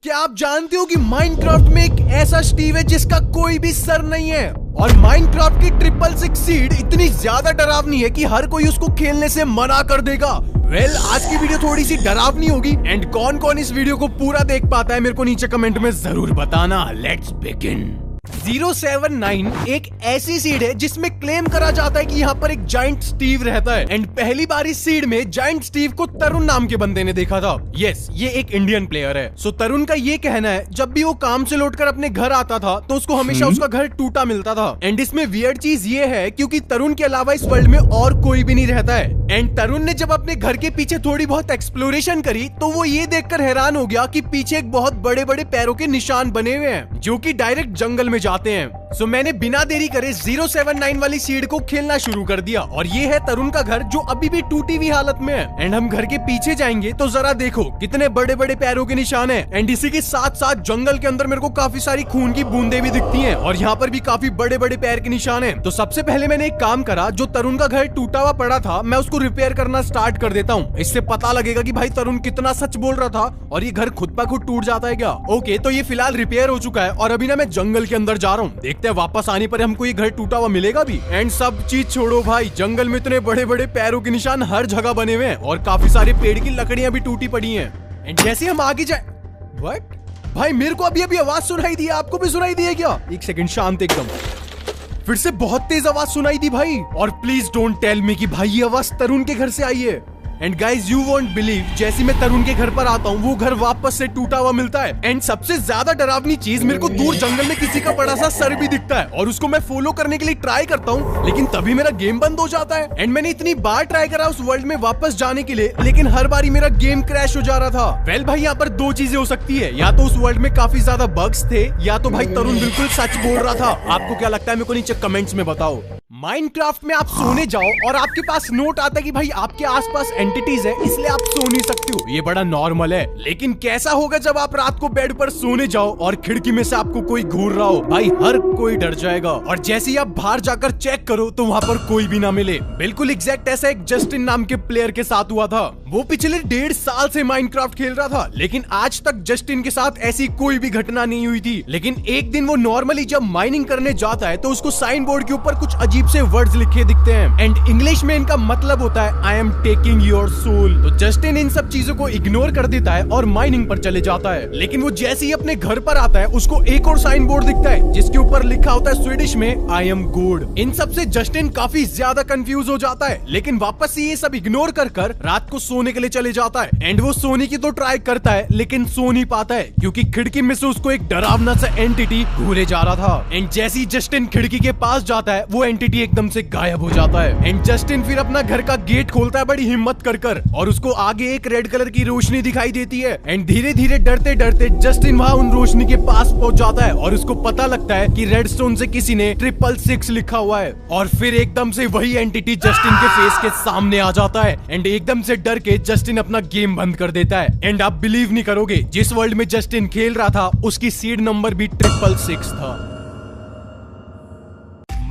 क्या आप जानते हो कि माइनक्राफ्ट में एक ऐसा स्टीव है जिसका कोई भी सर नहीं है और माइनक्राफ्ट की 666 सीड इतनी ज्यादा डरावनी है कि हर कोई उसको खेलने से मना कर देगा। आज की वीडियो थोड़ी सी डरावनी होगी एंड कौन कौन इस वीडियो को पूरा देख पाता है मेरे को नीचे कमेंट में जरूर बताना। Let's begin. 079 एक ऐसी सीड है जिसमें क्लेम करा जाता है कि यहाँ पर एक जाइंट स्टीव रहता है एंड पहली बार इस सीड में जाइंट स्टीव को तरुण नाम के बंदे ने देखा था। यस, ये एक इंडियन प्लेयर है। सो तरुण का ये कहना है जब भी वो काम से लौटकर अपने घर आता था तो उसको हमेशा उसका घर टूटा मिलता था एंड इसमें वियर्ड चीज ये है क्योंकि तरुण के अलावा इस वर्ल्ड में और कोई भी नहीं रहता है। एंड तरुण ने जब अपने घर के पीछे थोड़ी बहुत एक्सप्लोरेशन करी तो वो ये देखकर हैरान हो गया कि पीछे एक बहुत बड़े बड़े पैरों के निशान बने हुए हैं जो कि डायरेक्ट जंगल में जाते हैं। सो मैंने बिना देरी करे 079 वाली सीड को खेलना शुरू कर दिया और ये है तरुण का घर जो अभी भी टूटी हुई हालत में है। एंड हम घर के पीछे जाएंगे तो जरा देखो कितने बड़े बड़े पैरों के निशान हैं एंड इसी के साथ साथ जंगल के अंदर मेरे को काफी सारी खून की बूंदें भी दिखती हैं और यहाँ पर भी काफी बड़े बड़े पैर के निशान हैं। तो सबसे पहले मैंने एक काम करा, जो तरुण का घर टूटा हुआ पड़ा था मैं उसको रिपेयर करना स्टार्ट कर देता हूँ। इससे पता लगेगा कि भाई तरुण कितना सच बोल रहा था और ये घर खुद ब खुद टूट जाता है क्या। ओके, तो ये फिलहाल रिपेयर हो चुका है और अभी ना मैं जंगल के अंदर जा रहा हूँ। देखते हैं वापस आने पर हमको ये घर टूटा हुआ मिलेगा भी। एंड सब चीज छोड़ो भाई, जंगल में इतने बड़े बड़े पैरों के निशान हर जगह बने हुए हैं और काफी सारे पेड़ की लकड़ियां भी टूटी पड़ी हैं। एंड जैसे हम आगे जाए, व्हाट भाई, मेरे को अभी आवाज सुनाई दी, आपको भी सुनाई दी है क्या? एक सेकंड, शांत एकदम। फिर से बहुत तेज आवाज सुनाई दी भाई। और प्लीज डोंट टेल मी कि भाई ये आवाज तरुण के घर से आई है। And guys you won't believe, जैसे मैं तरुण के घर पर आता हूँ वो घर वापस से टूटा हुआ मिलता है। एंड सबसे ज्यादा डरावनी चीज, मेरे को दूर जंगल में किसी का बड़ा सा सर भी दिखता है और उसको मैं फॉलो करने के लिए ट्राई करता हूँ लेकिन तभी मेरा गेम बंद हो जाता है। एंड मैंने इतनी बार ट्राई करा उस वर्ल्ड में वापस जाने के लिए लेकिन हर बारी मेरा गेम क्रैश हो जा रहा था। वेल भाई, यहाँ पर दो चीजें हो सकती है, या तो उस वर्ल्ड में काफी ज्यादा बग्स थे या तो भाई तरुण बिल्कुल सच बोल रहा था। आपको क्या लगता है मेरे को नीचे कमेंट्स में बताओ। माइनक्राफ्ट में आप सोने जाओ और आपके पास नोट आता है कि भाई आपके आसपास एंटिटीज है इसलिए आप सो नहीं सकते हो, ये बड़ा नॉर्मल है। लेकिन कैसा होगा जब आप रात को बेड पर सोने जाओ और खिड़की में से आपको कोई घूर रहा हो? भाई हर कोई डर जाएगा और जैसे ही आप बाहर जाकर चेक करो तो वहाँ पर कोई भी ना मिले। बिल्कुल एग्जैक्ट ऐसा एक जस्टिन नाम के प्लेयर के साथ हुआ था। वो पिछले 1.5 साल से माइनक्राफ्ट खेल रहा था लेकिन आज तक जस्टिन के साथ ऐसी कोई भी घटना नहीं हुई थी। लेकिन एक दिन वो नॉर्मली जब माइनिंग करने जाता है तो उसको साइन बोर्ड के ऊपर कुछ अजीब से वर्ड्स लिखे दिखते हैं एंड इंग्लिश में इनका मतलब होता है I am taking your soul. तो जस्टिन इन सब चीजों को इग्नोर कर देता है और माइनिंग पर चले जाता है। लेकिन वो जैसे ही अपने घर पर आता है उसको एक और साइन बोर्ड दिखता है जिसके ऊपर लिखा होता है स्वीडिश में आई एम गॉड। इन सब से जस्टिन काफी ज्यादा कंफ्यूज हो जाता है लेकिन वापस से ये सब इग्नोर कर रात को सोने के लिए चले जाता है। एंड वो सोने की तो ट्राई करता है लेकिन सो नहीं पाता है क्योंकि खिड़की में से उसको एक डरावना सा एंटिटी घूरे जा रहा था। एंड जैसे ही जस्टिन खिड़की के पास जाता है वो एंटिटी एकदम से गायब हो जाता है। एंड जस्टिन फिर अपना घर का गेट खोलता है बड़ी हिम्मत कर और उसको आगे एक रेड कलर की रोशनी दिखाई देती है। एंड धीरे धीरे डरते डरते जस्टिन वहाँ उन रोशनी के पास पहुंच जाता है और उसको पता लगता है कि रेडस्टोन से किसी ने 666 लिखा हुआ है। और फिर एकदम से वही एंटिटी जस्टिन के फेस के सामने आ जाता है एंड एकदम से डर के जस्टिन अपना गेम बंद कर देता है। एंड आप बिलीव नहीं करोगे, जिस वर्ल्ड में जस्टिन खेल रहा था उसकी सीड नंबर भी 666 था।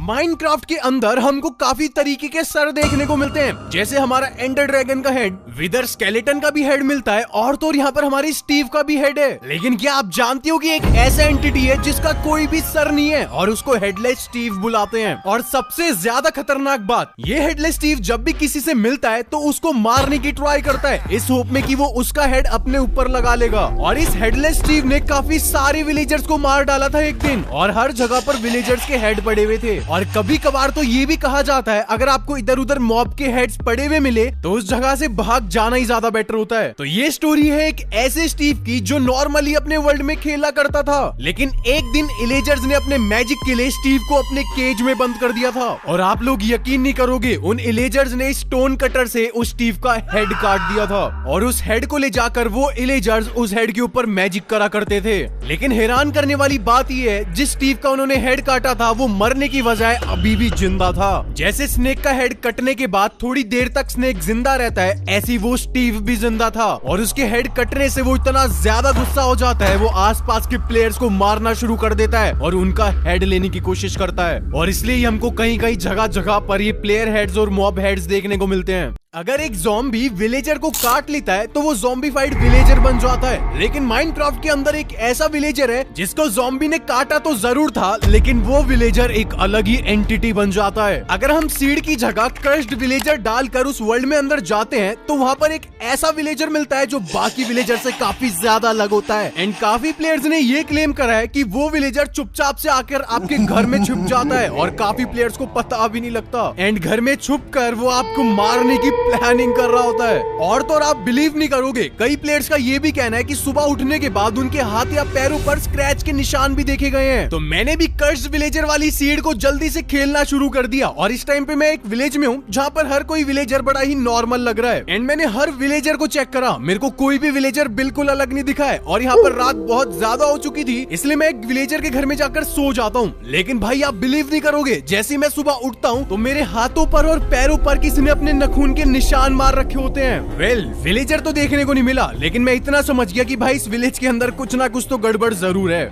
माइनक्राफ्ट के अंदर हमको काफी तरीके के सर देखने को मिलते हैं, जैसे हमारा एंडर ड्रैगन का हेड, विदर स्केलेटन का भी हेड मिलता है और तो यहाँ पर हमारे स्टीव का भी हेड है। लेकिन क्या आप जानते हो कि एक ऐसा एंटिटी है जिसका कोई भी सर नहीं है और उसको हेडलेस स्टीव बुलाते हैं। और सबसे ज्यादा खतरनाक बात, ये हेडलेस स्टीव जब भी किसी से मिलता है तो उसको मारने की ट्राई करता है इस होप में कि वो उसका हेड अपने ऊपर लगा लेगा। और इस हेडलेस स्टीव ने काफी सारे विलेजर्स को मार डाला था एक दिन और हर जगह पर विलेजर्स के हेड पड़े हुए थे। और कभी कभार तो ये भी कहा जाता है अगर आपको इधर उधर मॉब के हेड्स पड़े हुए मिले तो उस जगह से भाग जाना ही ज्यादा बेटर होता है। तो ये स्टोरी है एक ऐसे स्टीव की जो नॉर्मली अपने वर्ल्ड में खेला करता था लेकिन एक दिन इलेजर्स ने अपने मैजिक के लिए स्टीव को अपने केज में बंद कर दिया था। और आप लोग यकीन नहीं करोगे, उन इलेजर्स ने स्टोन कटर से उस स्टीव का हेड काट दिया था और उस हेड को ले जाकर वो इलेजर्स उस हेड के ऊपर मैजिक करा करते थे। लेकिन हैरान करने वाली बात ये है, जिस स्टीव का उन्होंने हेड काटा था वो मरने की बजाय अभी भी जिंदा था। जैसे स्नेक का हेड कटने के बाद थोड़ी देर तक स्नेक जिंदा रहता है, ऐसी वो स्टीव भी जिंदा था और उसके हेड कटने से वो इतना ज्यादा गुस्सा हो जाता है वो आसपास के प्लेयर्स को मारना शुरू कर देता है और उनका हेड लेने की कोशिश करता है। और इसलिए हमको कहीं कहीं जगह जगह पर ये प्लेयर हेड्स और मॉब हेड्स देखने को मिलते हैं। अगर एक ज़ॉम्बी विलेजर को काट लेता है तो वो ज़ॉम्बीफाइड विलेजर बन जाता है, लेकिन माइनक्राफ्ट के अंदर एक ऐसा विलेजर है जिसको ज़ॉम्बी ने काटा तो जरूर था, लेकिन वो विलेजर एक अलग ही एंटिटी बन जाता है। अगर हम सीड की जगह क्रश्ड विलेजर डालकर उस वर्ल्ड में अंदर जाते हैं तो वहाँ पर एक ऐसा विलेजर मिलता है जो बाकी विलेजर से काफी ज्यादा अलग होता है। एंड काफी प्लेयर्स ने ये क्लेम करा है कि वो विलेजर चुपचाप से आकर आपके घर में छुप जाता है और काफी प्लेयर्स को पता भी नहीं लगता। एंड घर में छुप कर वो आपको मारने की प्लानिंग कर रहा होता है। और तो और आप बिलीव नहीं करोगे, कई प्लेयर्स का ये भी कहना है कि सुबह उठने के बाद उनके हाथ या पैरों पर स्क्रैच के निशान भी देखे गए हैं। तो मैंने भी कर्स्ड विलेजर वाली सीड को जल्दी से खेलना शुरू कर दिया और इस टाइम पे मैं एक विलेज में हूँ जहाँ पर हर कोई विलेजर बड़ा ही नॉर्मल लग रहा है। एंड मैंने हर विलेजर को चेक करा, मेरे को कोई भी विलेजर बिल्कुल अलग नहीं दिखा है। और यहाँ पर रात बहुत ज्यादा हो चुकी थी, इसलिए मैं एक विलेजर के घर में जाकर सो जाता हूँ। लेकिन भाई आप बिलीव नहीं करोगे, जैसे ही मैं सुबह उठता हूँ तो मेरे हाथों पर और पैरों पर किसी ने अपने नाखून के निशान मार रखे होते हैं। विलेजर तो देखने को नहीं मिला, लेकिन मैं इतना समझ गया कि भाई इस विलेज के अंदर कुछ ना कुछ तो गड़बड़ जरूर है।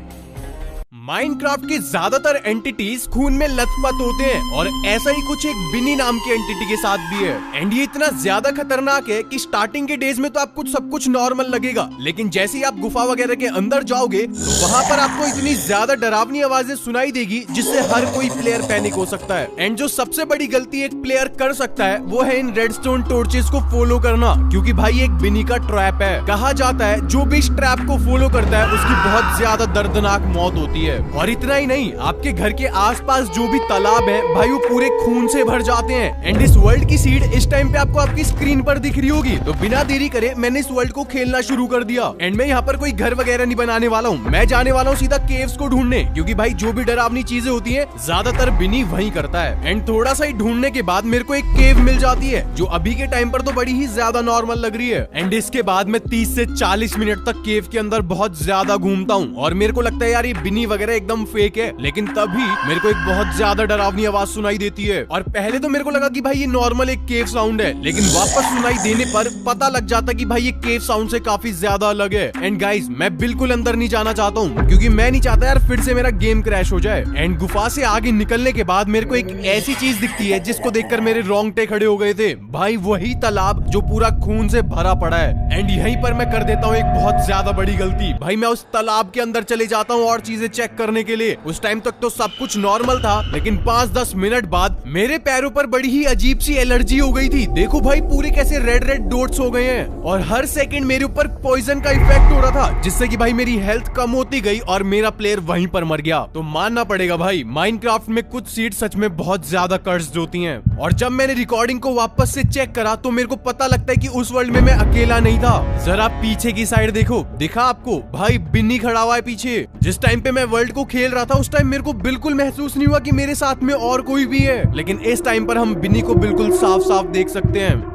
माइनक्राफ्ट के ज्यादातर एंटिटीज खून में लथपथ होते हैं और ऐसा ही कुछ एक बिनी नाम की एंटिटी के साथ भी है। एंड ये इतना ज्यादा खतरनाक है कि स्टार्टिंग के डेज में तो आपको सब कुछ नॉर्मल लगेगा, लेकिन जैसे ही आप गुफा वगैरह के अंदर जाओगे तो वहाँ पर आपको इतनी ज्यादा डरावनी आवाजें सुनाई देगी जिससे हर कोई प्लेयर पैनिक हो सकता है। एंड जो सबसे बड़ी गलती एक प्लेयर कर सकता है वो है इन रेडस्टोन टॉर्चेस को फॉलो करना, क्योंकि भाई एक बिनी का ट्रैप है। कहा जाता है जो भी इस ट्रैप को फॉलो करता है उसकी बहुत ज्यादा दर्दनाक मौत होती है। और इतना ही नहीं, आपके घर के आसपास जो भी तालाब है भाई वो पूरे खून से भर जाते हैं। एंड इस वर्ल्ड की सीड इस टाइम पे आपको आपकी स्क्रीन पर दिख रही होगी, तो बिना देरी करे मैंने इस वर्ल्ड को खेलना शुरू कर दिया। एंड मैं यहाँ पर कोई घर वगैरह नहीं बनाने वाला हूँ, मैं जाने वाला हूँ सीधा केव्स को ढूंढने, क्योंकि भाई जो भी डरावनी चीजें होती है ज्यादातर बिनी वही करता है। एंड थोड़ा सा ही ढूंढने के बाद मेरे को एक केव मिल जाती है जो अभी के टाइम पर तो बड़ी ही ज्यादा नॉर्मल लग रही है। एंड इसके बाद मैं 30 से 40 मिनट तक केव के अंदर बहुत ज्यादा घूमता हूँ और मेरे को लगता है यार ये बिनी वगैरह एकदम फेक है, लेकिन तभी मेरे को एक बहुत ज्यादा डरावनी आवाज सुनाई देती है। और पहले तो मेरे को लगा कि भाई ये नॉर्मल एक केव साउंड है, लेकिन वापस सुनाई देने पर पता लग जाता कि भाई ये केव साउंड से काफी ज्यादा अलग है। एंड गाइस मैं बिल्कुल अंदर नहीं जाना चाहता हूँ, क्योंकि मैं नहीं चाहता यार फिर से मेरा गेम क्रैश हो जाए। एंड गुफा से आगे निकलने के बाद मेरे को एक ऐसी चीज दिखती है जिसको देखकर मेरे रोंगटे खड़े हो गए थे। भाई वही तालाब जो पूरा खून से भरा पड़ा है। एंड यहीं पर मैं कर देता हूँ एक बहुत ज्यादा बड़ी गलती। भाई मैं उस तालाब के अंदर चले जाता हूँ और चीजें चेक करने के लिए। उस टाइम तक तो सब कुछ नॉर्मल था, लेकिन 5-10 मिनट बाद मेरे पैरों पर बड़ी ही अजीब सी एलर्जी हो गई थी। देखो भाई पूरे कैसे रेड रेड डॉट्स हो गए हैं और हर सेकंड मेरे ऊपर पॉइजन का इफेक्ट हो रहा था, जिससे कि भाई मेरी हेल्थ कम होती गई और मेरा प्लेयर वहीं पर मर गया। तो मानना पड़ेगा भाई माइनक्राफ्ट में कुछ सीड सच में बहुत ज्यादा कर्स्ड होती हैं। और जब मैंने रिकॉर्डिंग को वापस से चेक करा तो मेरे को पता लगता है कि उस वर्ल्ड में मैं अकेला नहीं था। जरा पीछे की साइड देखो, दिखा आपको भाई बिन्नी खड़ा हुआ है पीछे। जिस टाइम पे मैं वर्ल्ड को खेल रहा था उस टाइम मेरे को बिल्कुल महसूस नहीं हुआ कि मेरे साथ में और कोई भी है, लेकिन इस टाइम पर हम बिन्नी को बिल्कुल साफ साफ देख सकते हैं।